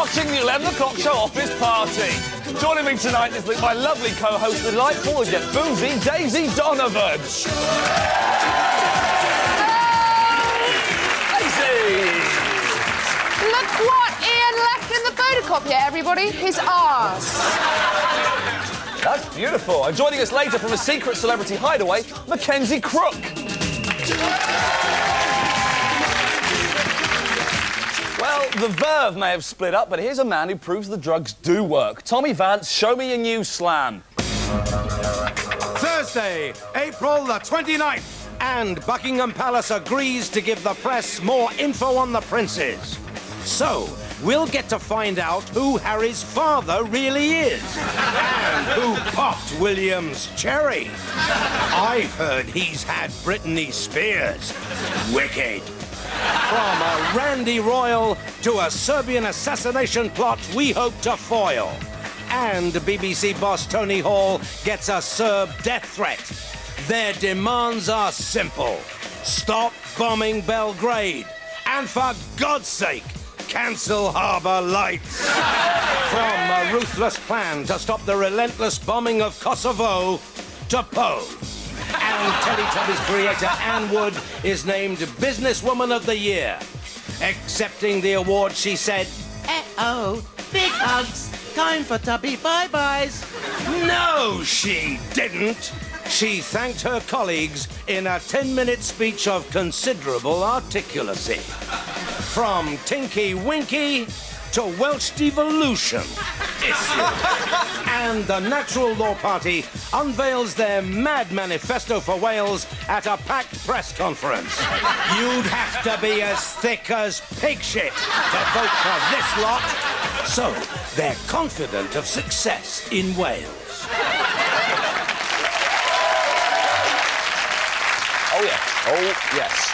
starting the 11 o'clock show office party. Joining me tonight is my lovely co-host, the delightful and yet boozy Daisy Donovan. Daisy! Look what Iain left in the photocopier, everybody. His arse. That's beautiful. And joining us later from a secret celebrity hideaway, Mackenzie Crook. Well, the Verve may have split up, but here's a man who proves the drugs do work. Tommy Vance, show me your new slam. Thursday, April the 29th, and Buckingham Palace agrees to give the press more info on the princes. So, we'll get to find out who Harry's father really is, and who popped William's cherry. I've heard he's had Britney Spears. Wicked. From a Randy Royal to a Serbian assassination plot we hope to foil. And BBC boss Tony Hall gets a Serb death threat. Their demands are simple. Stop bombing Belgrade. And for God's sake, cancel Harbour Lights. From a ruthless plan to stop the relentless bombing of Kosovo to Poe. And Teletubbies creator Anne Wood is named Businesswoman of the Year. Accepting the award, she said, "Uh-oh, big hugs. Time for Tubby bye-byes." No, she didn't. She thanked her colleagues in a 10-minute speech of considerable articulacy. From Tinky Winky to Welsh devolution. And the Natural Law Party unveils their mad manifesto for Wales at a packed press conference. You'd have to be as thick as pig shit to vote for this lot. So, they're confident of success in Wales. Oh, yeah. Oh, yes.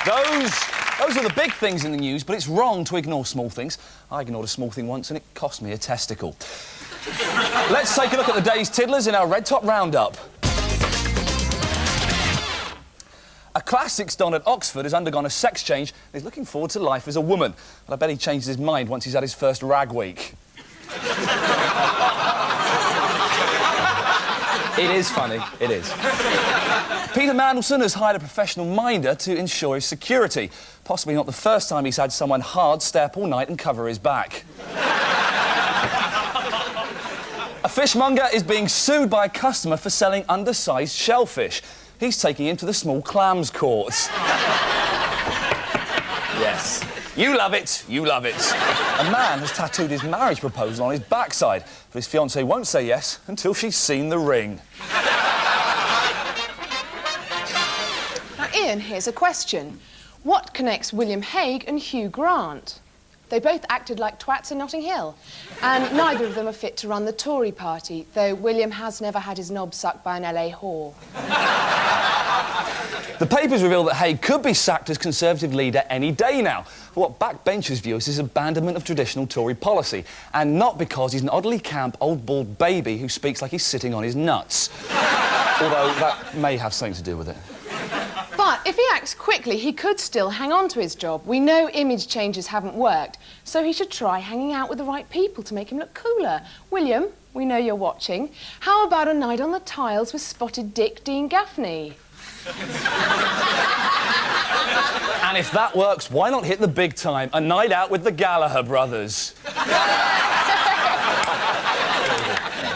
Those are the big things in the news, but it's wrong to ignore small things. I ignored a small thing once and it cost me a testicle. Let's take a look at the day's tiddlers in our Red Top Roundup. A classics don at Oxford has undergone a sex change and is looking forward to life as a woman. And I bet he changes his mind once he's had his first rag week. It is funny, it is. Peter Mandelson has hired a professional minder to ensure his security. Possibly not the first time he's had someone hard stay up all night and cover his back. A fishmonger is being sued by a customer for selling undersized shellfish. He's taking him to the small clams courts. Yes. You love it, you love it. A man has tattooed his marriage proposal on his backside, but his fiancée won't say yes until she's seen the ring. Now, Iain, here's a question. What connects William Hague and Hugh Grant? They both acted like twats in Notting Hill, and neither of them are fit to run the Tory party, though William has never had his knob sucked by an LA whore. The papers reveal that Hague could be sacked as Conservative leader any day now, for what backbenchers view as his abandonment of traditional Tory policy, and not because he's an oddly camp, old bald baby who speaks like he's sitting on his nuts. Although that may have something to do with it. But if he acts quickly, he could still hang on to his job. We know image changes haven't worked, so he should try hanging out with the right people to make him look cooler. William, we know you're watching. How about a night on the tiles with spotted Dick Dean Gaffney? And if that works, why not hit the big time? A night out with the Gallagher brothers.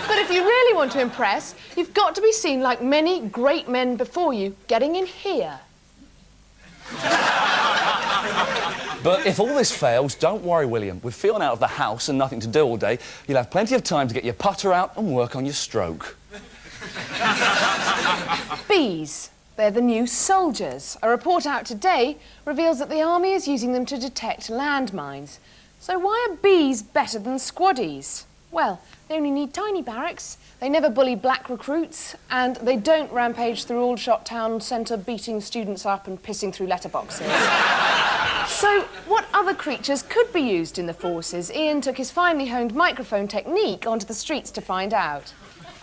But if you really want to impress, you've got to be seen like many great men before you, getting in here. But if all this fails, don't worry, William. With Fionn out of the house and nothing to do all day, you'll have plenty of time to get your putter out and work on your stroke. Bees. They're the new soldiers. A report out today reveals that the army is using them to detect landmines. So why are bees better than squaddies? Well, they only need tiny barracks, they never bully black recruits, and they don't rampage through Aldershot town centre beating students up and pissing through letterboxes. So what other creatures could be used in the forces? Iain took his finely honed microphone technique onto the streets to find out.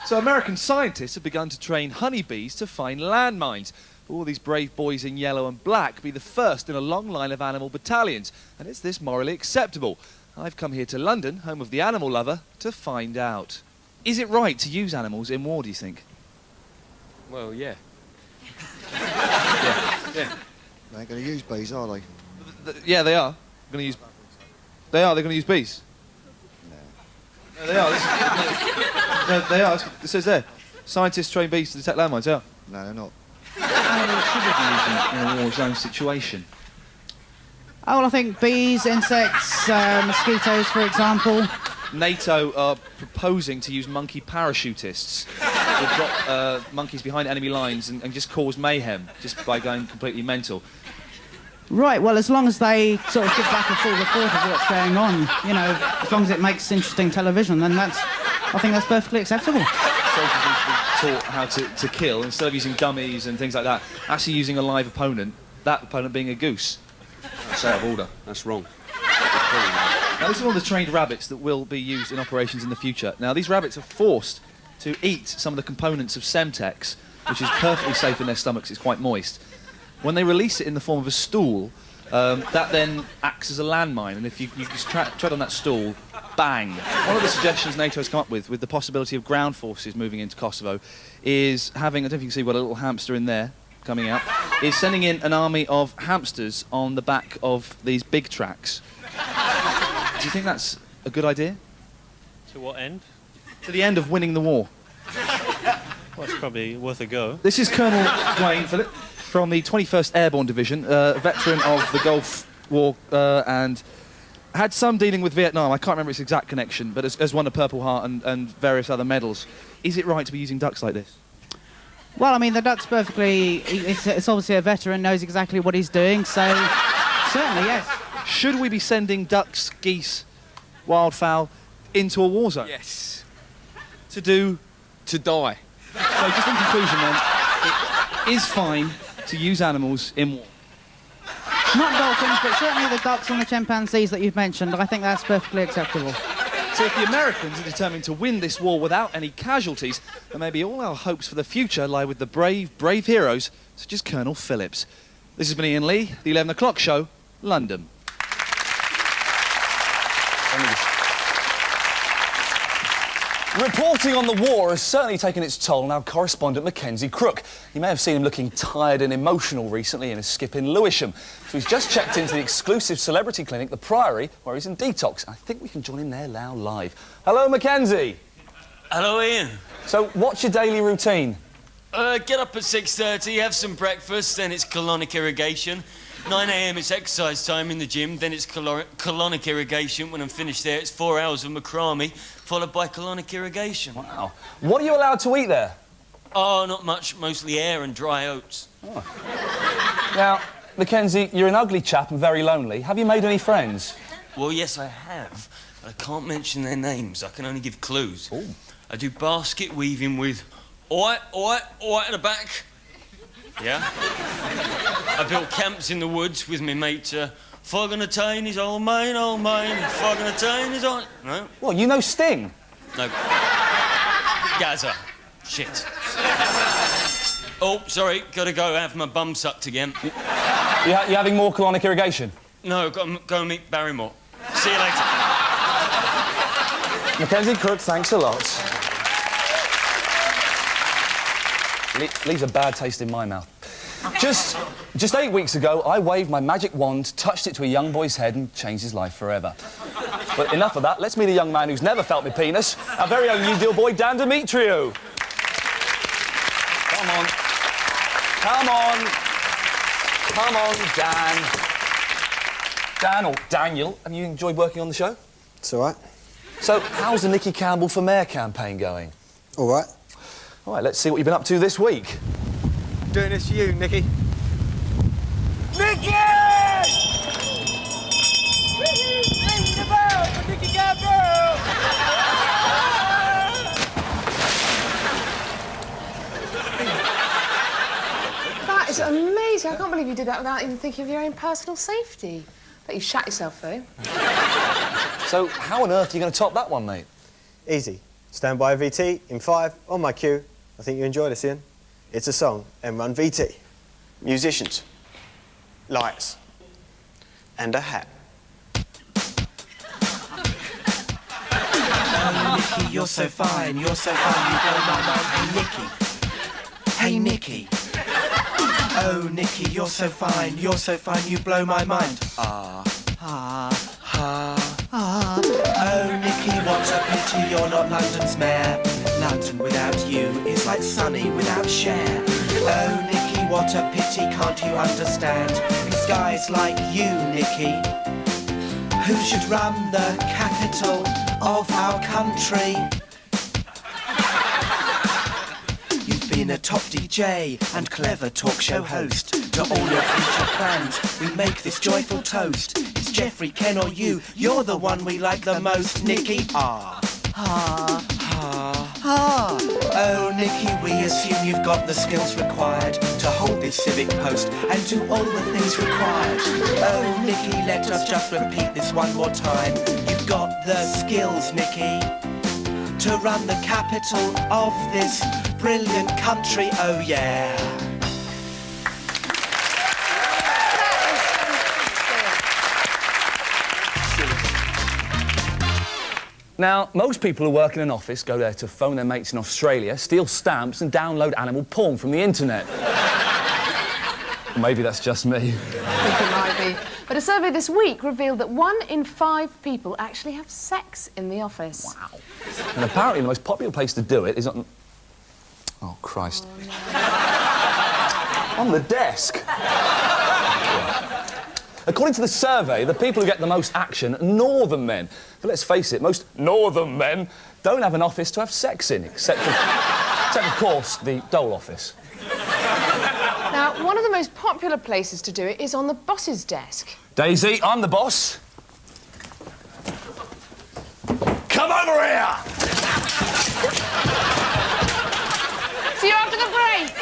So American scientists have begun to train honeybees to find landmines. All these brave boys in yellow and black be the first in a long line of animal battalions. And is this morally acceptable? I've come here to London, home of the animal lover, to find out. Is it right to use animals in war, do you think? Well, yeah. Yeah. They ain't going to use bees, are they? Yeah, they are. Going to use. They are. They're going to use bees. No, they are. No, they are. It says there. Scientists train bees to detect landmines. They are. No, they're not. How many should we be using in a war zone situation? Oh, well, I think bees, insects, mosquitoes, for example. NATO are proposing to use monkey parachutists. They've got monkeys behind enemy lines and just cause mayhem just by going completely mental. Right, well, as long as they sort of give back a full report of what's going on, you know, as long as it makes interesting television, then I think that's perfectly acceptable. Soldiers need to be taught how to kill, instead of using dummies and things like that, actually using a live opponent, that opponent being a goose. That's out of order. That's wrong. Now, this is one of the trained rabbits that will be used in operations in the future. Now, these rabbits are forced to eat some of the components of Semtex, which is perfectly safe in their stomachs, it's quite moist. When they release it in the form of a stool, that then acts as a landmine, and if you just tread on that stool, bang. One of the suggestions NATO has come up with the possibility of ground forces moving into Kosovo, is having, I don't know if you can see, we've got a little hamster in there coming out, is sending in an army of hamsters on the back of these big tracks. Do you think that's a good idea? To what end? To the end of winning the war. Well, it's probably worth a go. This is Colonel Dwayne Phillip from the 21st Airborne Division, a veteran of the Gulf War and had some dealing with Vietnam. I can't remember its exact connection, but has won a Purple Heart and various other medals. Is it right to be using ducks like this? Well, I mean, the duck's perfectly... It's obviously a veteran, knows exactly what he's doing, so certainly, yes. Should we be sending ducks, geese, wildfowl into a war zone? Yes. To do... To die. So just in conclusion then, it is fine to use animals in war. Not dolphins, but certainly the ducks and the chimpanzees that you've mentioned, I think that's perfectly acceptable. So if the Americans are determined to win this war without any casualties, then maybe all our hopes for the future lie with the brave heroes such as Colonel Phillips. This has been Iain Lee, the 11 o'clock show, London. Reporting on the war has certainly taken its toll on our correspondent Mackenzie Crook. You may have seen him looking tired and emotional recently in a skip in Lewisham. So he's just checked into the exclusive celebrity clinic, the Priory, where he's in detox. I think we can join him there now live. Hello, Mackenzie. Hello, Ian. So what's your daily routine? Get up at 6:30, have some breakfast, then it's colonic irrigation. 9 a.m. it's exercise time in the gym, then it's colonic irrigation. When I'm finished there, it's 4 hours of macrame, followed by colonic irrigation. Wow. What are you allowed to eat there? Oh, not much, mostly air and dry oats. Oh. Now, Mackenzie, you're an ugly chap and very lonely. Have you made any friends? Well, yes, I have. I can't mention their names. I can only give clues. Ooh. I do basket weaving with oi at the back. Yeah? I built camps in the woods with my mate, Fog and a Tain is old mine, Fog and a Tain is on... No? Well, you know Sting? No. Gaza. Shit. Oh, sorry, gotta go have my bum sucked again. You having more colonic irrigation? No, gotta go and meet Barrymore. See you later. Mackenzie Crook, thanks a lot. Leaves a bad taste in my mouth. Just 8 weeks ago, I waved my magic wand, touched it to a young boy's head and changed his life forever. But enough of that, let's meet a young man who's never felt my penis, our very own New Deal boy, Dan Demetriou. Come on. Come on. Come on, Dan. Dan, or Daniel, have you enjoyed working on the show? It's all right. So, how's the Nicky Campbell for Mayor campaign going? All right. All right, let's see what you've been up to this week. Doing this for you, Nicky. Nicky! Ring the bell for Nicky Campbell! That is amazing. I can't believe you did that without even thinking of your own personal safety. Bet you shat yourself, though. So, how on earth are you going to top that one, mate? Easy. Stand by VT in 5 on my cue. I think you enjoy this, Ian. It's a song, and run VT. Musicians, lights, and a hat. Nicky, you're so fine, you blow my mind. Hey, Nicky. Oh, Nicky, you're so fine, you blow my mind. Ah. Oh, Nicky, what a pity you're not London's mayor. London without you is like Sunny without Cher. Oh, Nicky, what a pity, can't you understand? It's guys like you, Nicky, who should run the capital of our country. You've been a top DJ and clever talk show host. To all your future plans, we make this joyful toast. It's Jeffrey, Ken or you, you're the one we like the most, Nicky. Oh, Nicky, we assume you've got the skills required to hold this civic post and do all the things required. Oh, Nicky, let us just repeat this one more time. You've got the skills, Nicky, to run the capital of this brilliant country, oh yeah. Now, most people who work in an office go there to phone their mates in Australia, steal stamps and download animal porn from the internet. Maybe that's just me. I think it might be. But a survey this week revealed that 1 in 5 people actually have sex in the office. Wow. And apparently the most popular place to do it is on... Oh, Christ. Oh, no. On the desk. According to the survey, the people who get the most action are northern men. But let's face it, most northern men don't have an office to have sex in, except of course, the Dole office. Now, one of the most popular places to do it is on the boss's desk. Daisy, I'm the boss. Come over here! See you after the break!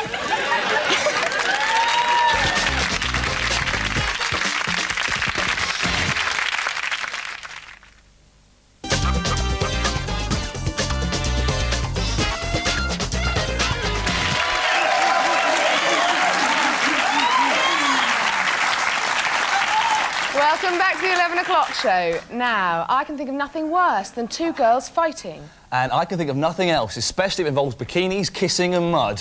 Welcome back to the 11 o'clock show. Now, I can think of nothing worse than 2 girls fighting. And I can think of nothing else, especially if it involves bikinis, kissing and mud.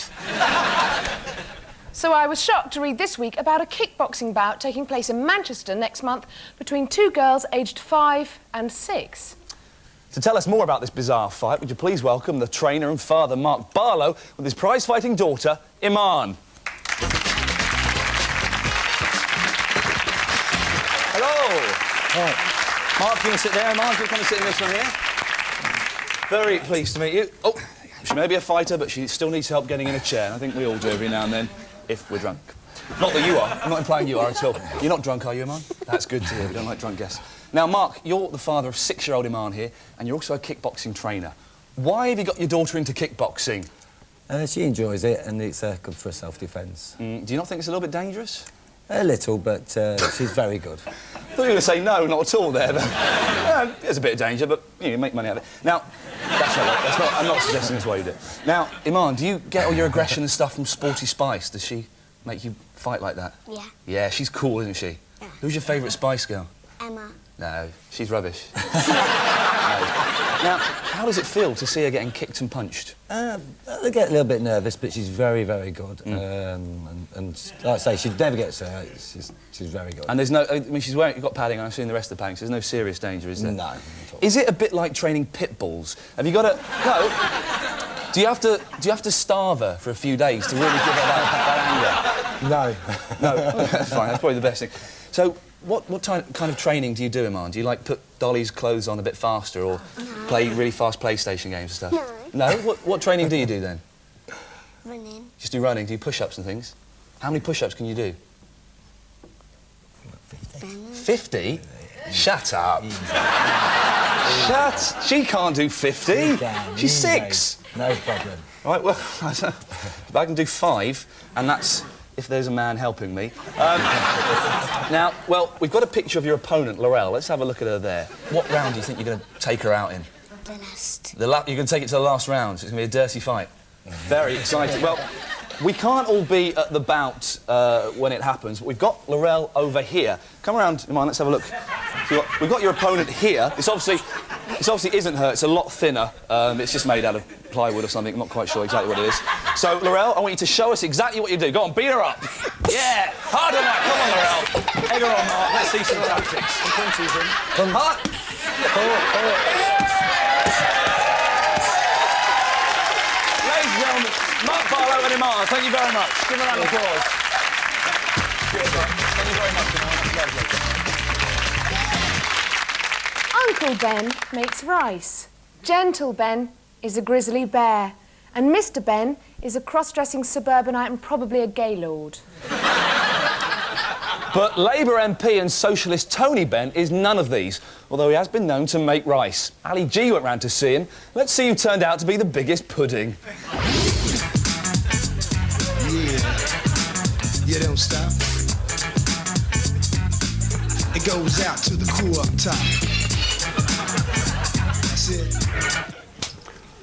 So I was shocked to read this week about a kickboxing bout taking place in Manchester next month between 2 girls aged 5 and 6. To tell us more about this bizarre fight, would you please welcome the trainer and father, Mark Barlow, with his prize-fighting daughter, Iain. Hello. Right. Mark, you want to sit there? Mark, you come and sit in this one here. Very pleased to meet you. Oh, she may be a fighter, but she still needs help getting in a chair. And I think we all do every now and then, if we're drunk. Not that you are. I'm not implying you are at all. You're not drunk, are you, Iain? That's good to hear. We don't like drunk guests. Now, Mark, you're the father of 6-year-old Iain here, and you're also a kickboxing trainer. Why have you got your daughter into kickboxing? She enjoys it, and it's good for self-defence. Do you not think it's a little bit dangerous? A little, but she's very good. I thought you were going to say no, not at all there. But, there's a bit of danger, but you make money out of it. Now, that's not right. I'm not suggesting that's why you do it. Now, Iain, do you get all your aggression and stuff from Sporty Spice? Does she make you fight like that? Yeah. Yeah, she's cool, isn't she? Yeah. Who's your favourite Spice Girl? Emma. No, she's rubbish. No. Now, how does it feel to see her getting kicked and punched? I get a little bit nervous, but she's very, very good. And like I say, she never gets hurt. She's very good. And there's no... I mean, you've got padding, I've seen the rest of the padding, so there's no serious danger, is there? No. Is it a bit like training pit bulls? Have you got to... No. Do you have to starve her for a few days to really give her that anger? No. No, that's fine, that's probably the best thing. So, what kind of training do you do, Iain? Do you, like, put Dolly's clothes on a bit faster or play really fast PlayStation games and stuff? No. No? What training do you do, then? Running. Just do running? Do you push-ups and things? How many push-ups can you do? 50? Shut up. Shut... She can't do 50. She's 6. No problem. Right, well, I can do 5, and that's if there's a man helping me. Now, well, we've got a picture of your opponent, Laurel. Let's have a look at her there. What round do you think you're going to take her out in? The last. You're going to take it to the last round, so it's going to be a dirty fight. Very exciting. Well, we can't all be at the bout when it happens, but we've got Laurel over here. Come around, Iain, let's have a look. So we've got your opponent here. This obviously isn't her. It's a lot thinner. It's just made out of plywood or something. I'm not quite sure exactly what it is. So, Laurel, I want you to show us exactly what you do. Go on, beat her up. Yeah, hard on that. Come on, Laurel. Egg her on, Mark. Let's see some tactics. Some punches in. Come hard. Ladies and gentlemen, Mark Barlow and Imar, thank you very much. Give them a round of applause. Cheers, Mark. Thank you very much, Imar. Lovely. Uncle Ben makes rice. Gentle Ben is a grizzly bear. And Mr. Ben is a cross-dressing suburbanite and probably a gaylord. But Labour MP and socialist Tony Benn is none of these, although he has been known to make rice. Ali G went round to see him. Let's see who turned out to be the biggest pudding. Yeah, don't stop. It goes out to the crew up top. That's it.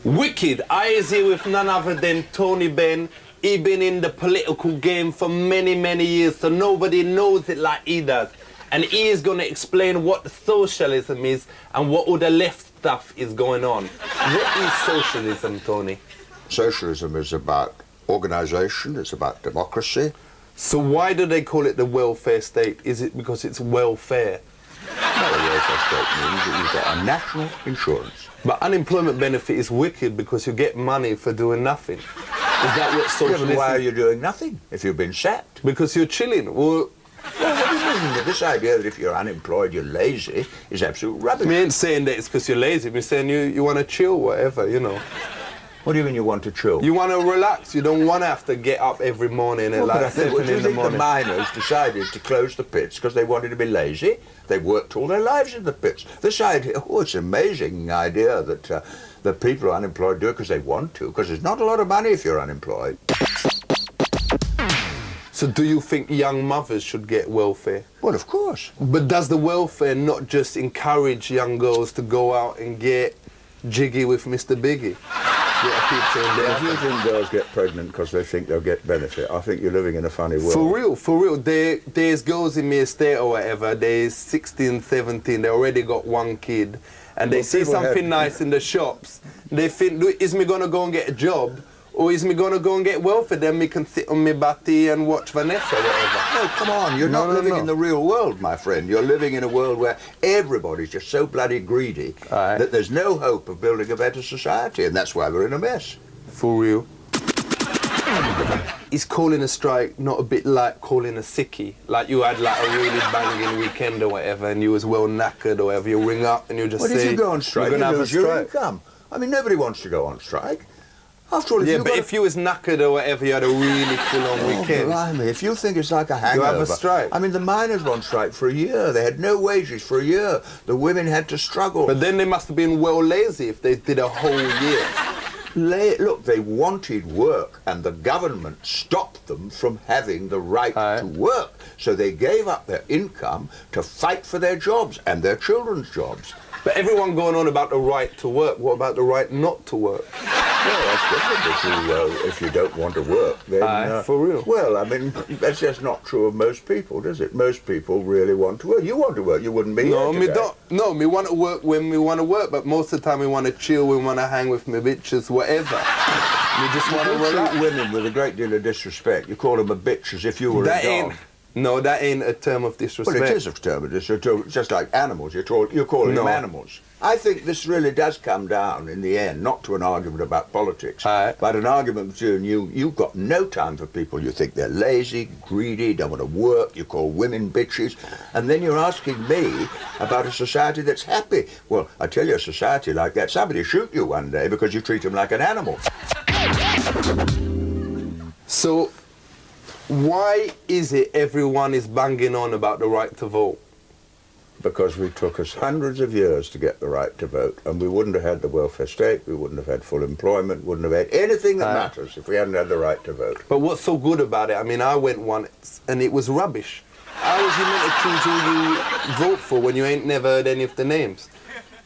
Wicked. I is here with none other than Tony Benn. He been in the political game for many, many years, so nobody knows it like he does. And he is going to explain what socialism is and what all the left stuff is going on. What is socialism, Tony? Socialism is about organisation, it's about democracy. So why do they call it the welfare state? Is it because it's welfare? No, the welfare state means that you've got a national insurance. But unemployment benefit is wicked because you get money for doing nothing. Is that what socialism... Yeah, why are you doing nothing if you've been sacked? Because you're chilling. Well, what do you mean? This idea that if you're unemployed, you're lazy is absolute rubbish. We ain't saying that it's because you're lazy. We're saying you want to chill, whatever, you know. What do you mean you want to chill? You want to relax. You don't want to have to get up every morning at like 7 in the morning. Do you think the miners decided to close the pits because they wanted to be lazy? They worked all their lives in the pits. This idea, it's an amazing idea that that people who are unemployed do it because they want to, because there's not a lot of money if you're unemployed. So do you think young mothers should get welfare? Well, of course. But does the welfare not just encourage young girls to go out and get jiggy with Mr. Biggie? If you think girls get pregnant because they think they'll get benefit, I think you're living in a funny world. For real. There's girls in my estate or whatever, they're 16, 17, they already got one kid, and they see something nice in the shops. They think, is me gonna go and get a job? Or is me gonna go and get welfare, then me can sit on my butty and watch Vanessa or whatever? No, come on, you're not living in the real world, my friend. You're living in a world where everybody's just so bloody greedy that there's no hope of building a better society, and that's why we're in a mess. For real. Is calling a strike not a bit like calling a sickie? Like you had like a really banging weekend or whatever and you was well knackered or whatever, you ring up and you just say... Well, if you go on strike, you're gonna you have lose a your strike. income. I mean, nobody wants to go on strike. After all, if you was knackered or whatever, you had a really full-on weekend. Blimey, if you think it's like a hangover... You have a strike. I mean, the miners were on strike for a year. They had no wages for a year. The women had to struggle. But then they must have been well lazy if they did a whole year. Look, they wanted work, and the government stopped them from having the right to work. So they gave up their income to fight for their jobs and their children's jobs. But everyone going on about the right to work. What about the right not to work? Well, that's different if you don't want to work. Then, for real? Well, I mean, that's just not true of most people, does it? Most people really want to work. You want to work, you wouldn't be here today. No, me want to work when we want to work, but most of the time we want to chill, we want to hang with my bitches, whatever. We just want to relax. treat women with a great deal of disrespect. You call them a bitch as if you were a dog. No, that ain't a term of disrespect. Well, it is a term of disrespect. Just like animals, you're calling them animals. I think this really does come down, in the end, not to an argument about politics, but an argument between you. You've got no time for people. You think they're lazy, greedy, don't want to work. You call women bitches. And then you're asking me about a society that's happy. Well, I tell you, a society like that, somebody shoot you one day because you treat them like an animal. So... why is it everyone is banging on about the right to vote? Because we took us hundreds of years to get the right to vote, and we wouldn't have had the welfare state, we wouldn't have had full employment, wouldn't have had anything that matters if we hadn't had the right to vote. But what's so good about it? I mean, I went once, and it was rubbish. How was you meant to choose who you vote for when you ain't never heard any of the names?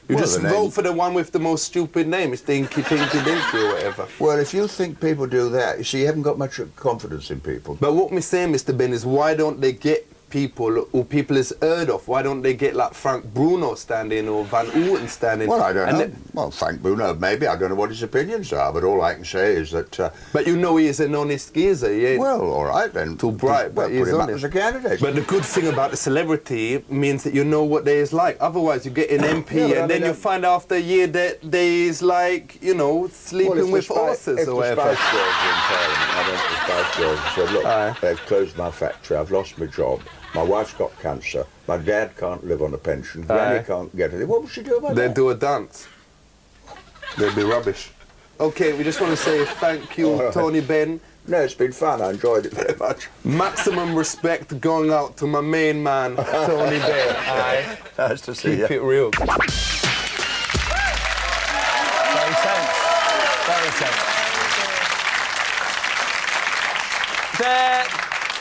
You just vote for the one with the most stupid name. It's Dinky Pinky Dinky or whatever. Well, if you think people do that, you see, you haven't got much confidence in people. But what me saying, Mr. Ben, is why don't they get people who people is heard of? Why don't they get like Frank Bruno standing or Van Outen standing? Well, I don't know. Well, Frank Bruno, maybe. I don't know what his opinions are, but all I can say is that... but you know he is an honest geezer, yeah? Well, all right, then. Too bright, but he's put him up honest. as a candidate. But the good thing about the celebrity means that you know what they is like. Otherwise, you get an MP and then you find after a year that they is like, you know, sleeping with horses or whatever. If the Spice Girls were in Parliament, I went to the Spice Girls and said, look, they've closed my factory, I've lost my job, my wife's got cancer, my dad can't live on a pension, Granny can't get it. What would she do about that? They'd do a dance. They'd be rubbish. OK, we just want to say thank you, Tony Benn. No, it's been fun. I enjoyed it very much. Maximum respect going out to my main man, Tony Benn. Aye. Nice to see you. Keep it real. Very tense. Very tense.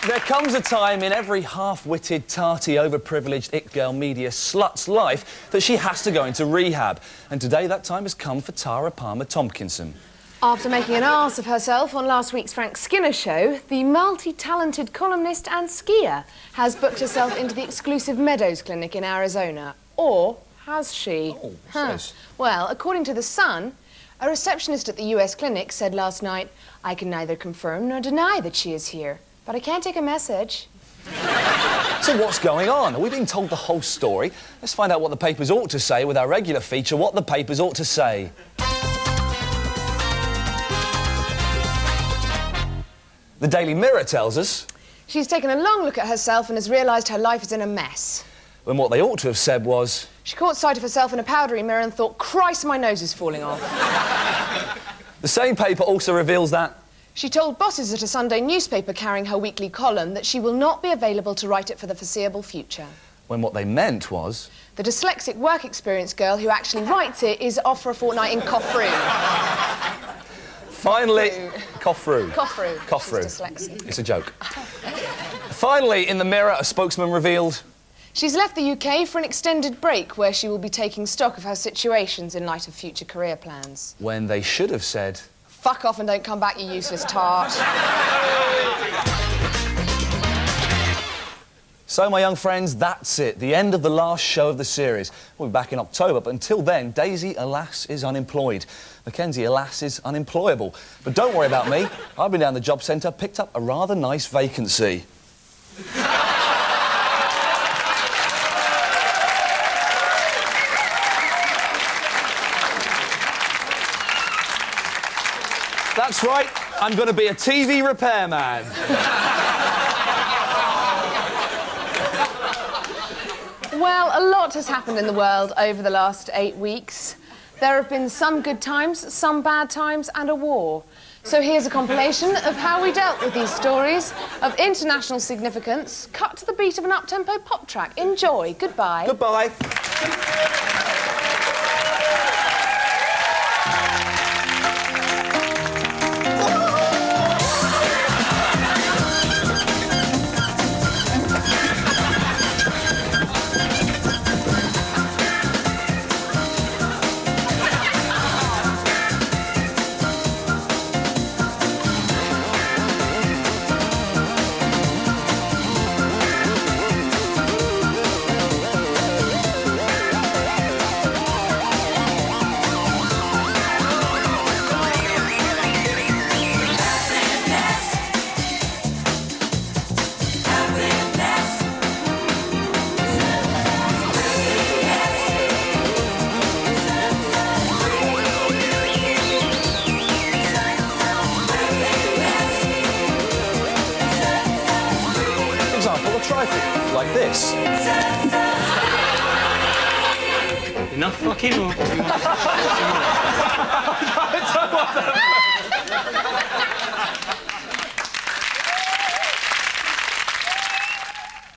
There comes a time in every half-witted, tarty, overprivileged, it-girl media slut's life that she has to go into rehab. And today that time has come for Tara Palmer-Tompkinson. After making an arse of herself on last week's Frank Skinner show, the multi-talented columnist and skier has booked herself into the exclusive Meadows Clinic in Arizona. Or has she? Oh, says. Well, according to The Sun, a receptionist at the US clinic said last night, "I can neither confirm nor deny that she is here, but I can't take a message." So what's going on? Are we being told the whole story? Let's find out what the papers ought to say with our regular feature, What the Papers Ought to Say. The Daily Mirror tells us... She's taken a long look at herself and has realised her life is in a mess. When what they ought to have said was... She caught sight of herself in a powdery mirror and thought, Christ, my nose is falling off. The same paper also reveals that... She told bosses at a Sunday newspaper carrying her weekly column that she will not be available to write it for the foreseeable future. When what they meant was... The dyslexic work experience girl who actually writes it is off for a fortnight in Koffru. Finally... Koffru. Koffru. Koffru. She's dyslexic. It's a joke. Finally, in the Mirror, a spokesman revealed... She's left the UK for an extended break where she will be taking stock of her situations in light of future career plans. When they should have said... Fuck off and don't come back, you useless tart. So, my young friends, that's it. The end of the last show of the series. We'll be back in October, but until then, Daisy, alas, is unemployed. Mackenzie, alas, is unemployable. But don't worry about me. I've been down the job centre, picked up a rather nice vacancy. That's right, I'm going to be a TV repairman. Well, a lot has happened in the world over the last 8 weeks. There have been some good times, some bad times, and a war. So here's a compilation of how we dealt with these stories of international significance, cut to the beat of an up-tempo pop track. Enjoy. Goodbye. Goodbye. Like this. Enough fucking or...